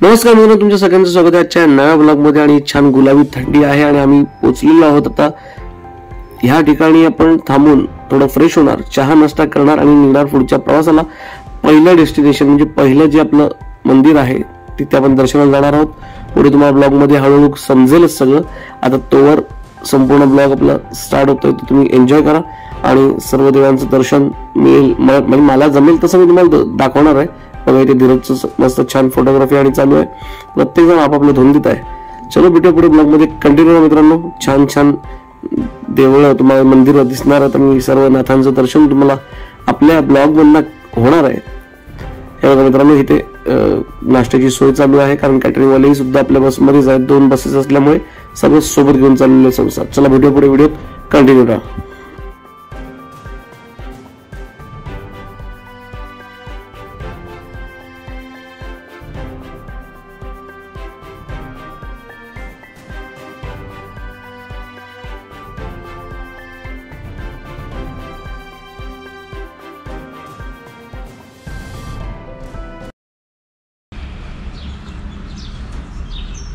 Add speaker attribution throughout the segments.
Speaker 1: नमस्कार मित्रांनो, तुमच्या सगळ्यांचं स्वागत आहे आजच्या नव्या ब्लॉगमध्ये। आणि छान गुलाबी थंडी आहे आणि आम्ही पोहोचलेलो आहोत आता ह्या ठिकाणी। आपण थांबून थोडं फ्रेश होणार, चहा नाश्ता करणार आणि निघणार पुढच्या प्रवासाला। पहिलं डेस्टिनेशन म्हणजे पहिलं जे आपलं मंदिर आहे तिथे आपण दर्शनाला जाणार आहोत। पुढे तुम्हाला ब्लॉगमध्ये हळूहळू समजेलच सगळं। आता तोवर संपूर्ण ब्लॉग आपला स्टार्ट होतोय, तर तुम्ही एन्जॉय करा आणि सर्व देवांचं दर्शन मिळेल। म्हणजे मला जमेल तसं मी तुम्हाला दाखवणार आहे। बघा इथे धीरजचं मस्त छान फोटोग्राफी आणि चालू आहे, प्रत्येक जण आपापल्या धुंदीत आहे। चलो भेटूया पुढे ब्लॉग मध्ये, कंटिन्यू मित्रांनो। छान छान देवळं तुम्हाला मंदिर दिसणार आहेत आणि सर्व नाथांचं दर्शन तुम्हाला आपल्या ब्लॉग मधनं होणार आहे। हे बघा मित्रांनो, इथे नाश्त्याची सोय चालू आहे, कारण कॅटरिंग वालेही सुद्धा आपल्या बसमध्येच आहेत। 2 बसेस असल्यामुळे सगळं सोबत घेऊन चाललेले संसार। चला भेटूया पुढे, व्हिडिओ कंटिन्यू करा।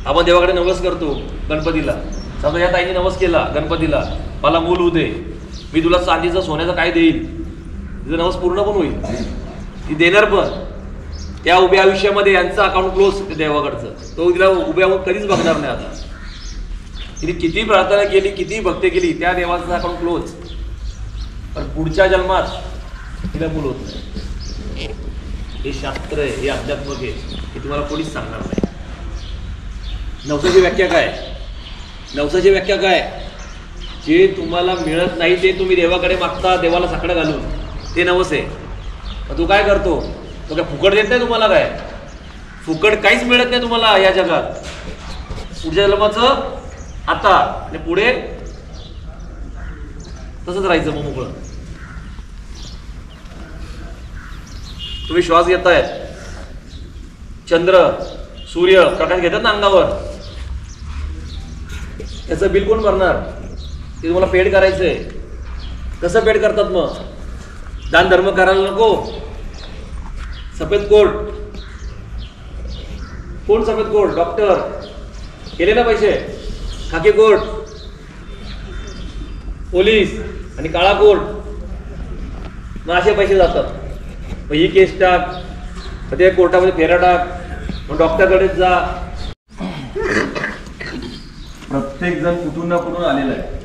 Speaker 2: आपण देवाकडे नवस करतो गणपतीला। समजा या ताईने नवस केला गणपतीला, मला मूल होऊ दे, मी तुला चांदीचं सोन्याचं काय देईल, तिचं नवस पूर्ण पण होईल, ती देणार पण। त्या उभ्या आयुष्यामध्ये यांचं अकाउंट क्लोज ते देवाकडचं, तो तिला उभ्या कधीच बघणार नाही। आता तिने किती प्रार्थना केली, किती भक्ती केली, त्या देवाचं अकाउंट क्लोज। पण पुढच्या जन्मात तिला मूल होत नाही। हे शास्त्र आहे, हे अध्यात्म आहे, हे तुम्हाला कोणीच सांगणार नाही। नवसाची व्याख्या काय? नवसाची व्याख्या काय? जे तुम्हाला मिळत नाही ते तुम्ही देवाकडे मागता, देवाला साकडं घालून, ते नवस आहे। मग तू काय करतो? तो काय फुकट देत नाही तुम्हाला? काय फुकट काहीच मिळत नाही तुम्हाला या जगात। पुढच्या जन्माचं आता आणि पुढे तसंच राहायचं मग मोकळं। तुम्ही श्वास घेताय, चंद्र सूर्य प्रकाश घेतात ना अंगावर, त्याचं बिल कोण भरणार? ते तुम्हाला पेड करायचंय। कसं पेड करतात मग? दान धर्म करायला नको? सफेद कोट, कोण सफेद कोट? डॉक्टर केले ना पैसे। खाकी कोट पोलीस आणि काळा कोट, मग असे पैसे जातात। मग ही केस टाक, मग ते कोर्टामध्ये फेरा टाक, मग डॉक्टरकडेच जा। प्रत्येक जण कुठून ना कुठून आलेला आहे।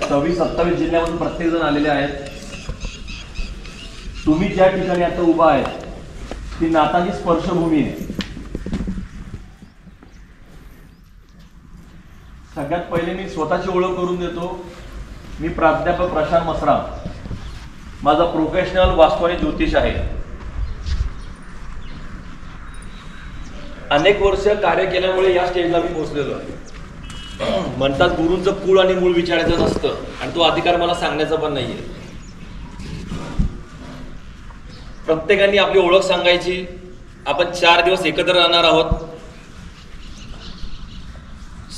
Speaker 2: 26-27 जिल्ह्यामधून प्रत्येक जण आलेले आहेत। तुम्ही ज्या ठिकाणी आता उभा आहे ती नाथांची स्पर्शभूमी आहे। सगळ्यात पहिले मी स्वतःची ओळख करून देतो। मी प्राध्यापक प्रशांत मसराम, माझा प्रोफेशनल वास्तू आणि ज्योतिष आहे। अनेक वर्ष कार्य केल्यामुळे या स्टेजला मी पोहोचलेलो आहे। म्हणतात गुरूंचं कुळ आणि मूळ विचारायचं नसतं, आणि तो अधिकार मला सांगण्याचा पण नाहीये। प्रत्येकाने आपली ओळख सांगायची। आपण 4 दिवस एकत्र राहणार आहोत।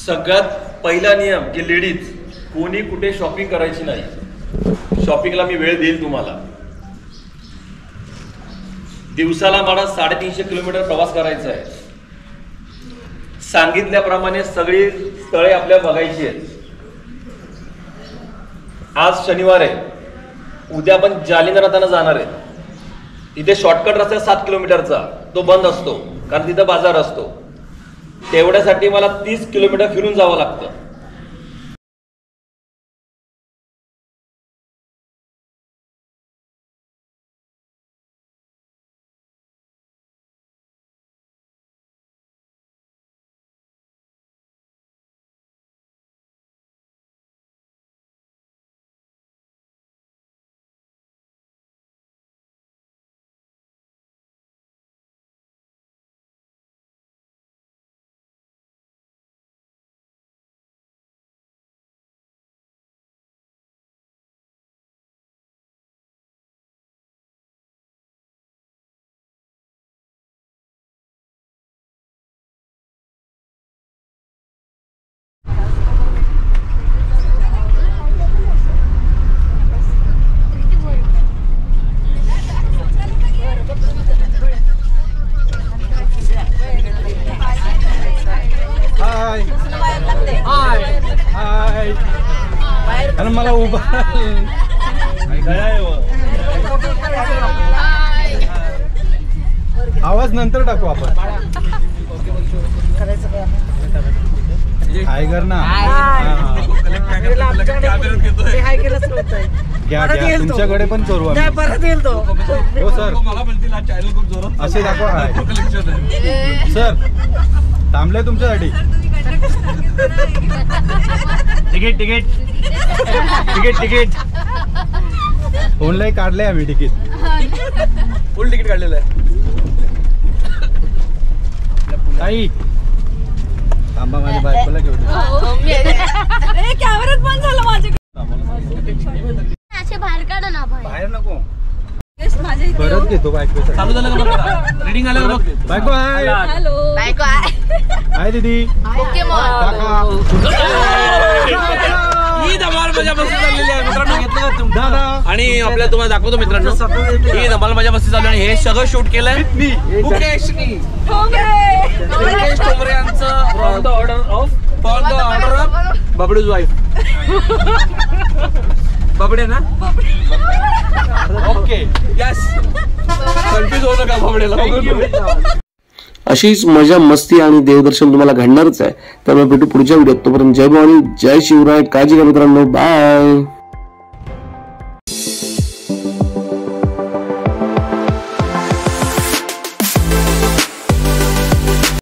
Speaker 2: सगळ्यात पहिला नियम की लेडीज कोणी कुठे शॉपिंग करायची नाही। शॉपिंगला मी वेळ देईल तुम्हाला। दिवसाला मला 350 किलोमीटर प्रवास करायचा आहे। सांगितल्याप्रमाणे सगळी स्थळे आपल्या बघायची आहेत। आज शनिवार आहे, उद्या आपण जालिंदरनाथांना जाणार आहे। तिथे शॉर्टकट रस्ता 7 किलोमीटरचा, तो बंद असतो कारण तिथं बाजार असतो। तेवढ्यासाठी मला 30 किलोमीटर फिरून जावं लागतं।
Speaker 3: आवाज नंतर टाकू आपण. हाय कर ना. घ्या घ्या तुमच्याकडे पण करू आम्ही. परत येईल तो. हो सर असे दाखवा. सर थांबले तुमच्यासाठी. Ticket ticket ticket ticket online काढलंय आम्ही तिकीट. फुल तिकीट काढलेलं आहे. ताई थांबा माझ्या बायकोला घेऊन.
Speaker 4: कॅमेरात बंद झालं माझे. असे बाहेर काढा ना.
Speaker 3: बाहेर नको. परत घेतो बायको.
Speaker 2: चालू झालं का? रीडिंग आलं का?
Speaker 3: बायको आहे.
Speaker 4: हॅलो बायको
Speaker 3: हाय दीदी.
Speaker 2: ही धमाल मजा मस्ती चाललेली आहे मित्रांनो. घेतलं का तुम्ही?
Speaker 3: दादा
Speaker 2: आणि आपल्याला तुम्हाला दाखवतो मित्रांनो, ही धमाल मजा मस्ती चालू आणि हे सगळं शूट केलंय मुकेशनी. मुकेश ठोंबरे यांचं फ्रॉम द ऑर्डर ऑफ बबडूज वाईफ. बबडे ना. Okay yes. कन्फ्युज होऊ नका बबडेला.
Speaker 1: अशीच मजा मस्ती आणि देवदर्शन तुम्हाला घडणारच आहे. तर भेटू पुढच्या व्हिडिओत. तोपर्यंत जय भवानी, जय शिवराय. काळजी घ्या मित्रांनो. बाय.